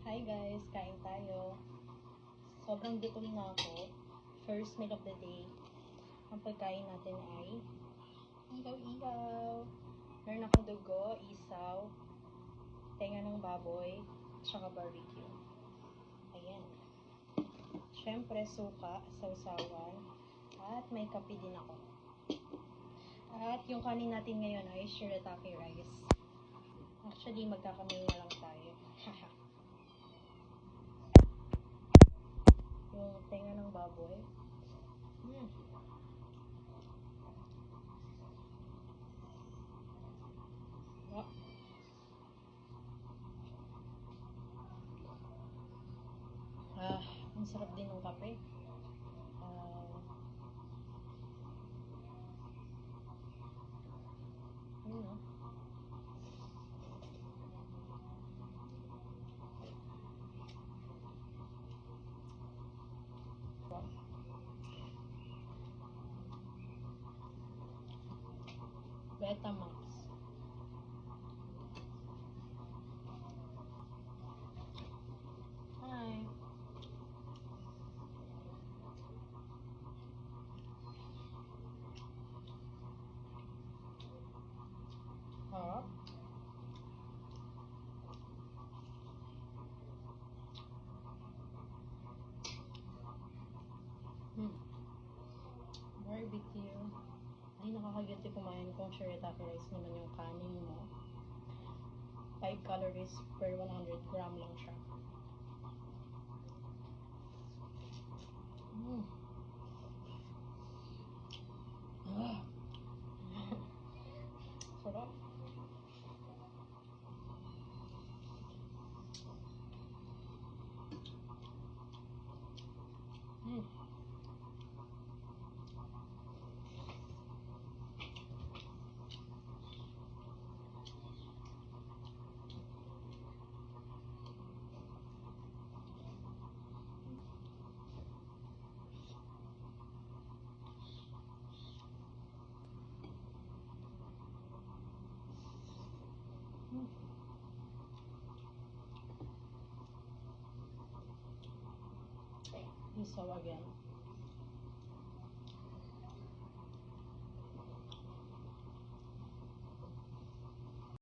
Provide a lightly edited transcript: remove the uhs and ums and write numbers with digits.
Hi guys, kain tayo. Sobrang gutom na ako. First meal of the day. Ang pagkain natin ay ihaw-ihaw. Meron akong dugo, isaw, tenga ng baboy, tsaka barbecue. Ayan. Siyempre, suka, sausawan, at may kape din ako. At yung kanin natin ngayon ay shirataki rice. Actually, magkakamay na lang tayo. Yung tenga ng baboy. Ang sarap din ng kape. Yun no? Betamax. Hi. Harap. Barbecue. Hindi nakakaganti kumain kung shirataki rice naman yung kanin mo. 5 calories per 100 gram lang siya. Sarap. Isaw again.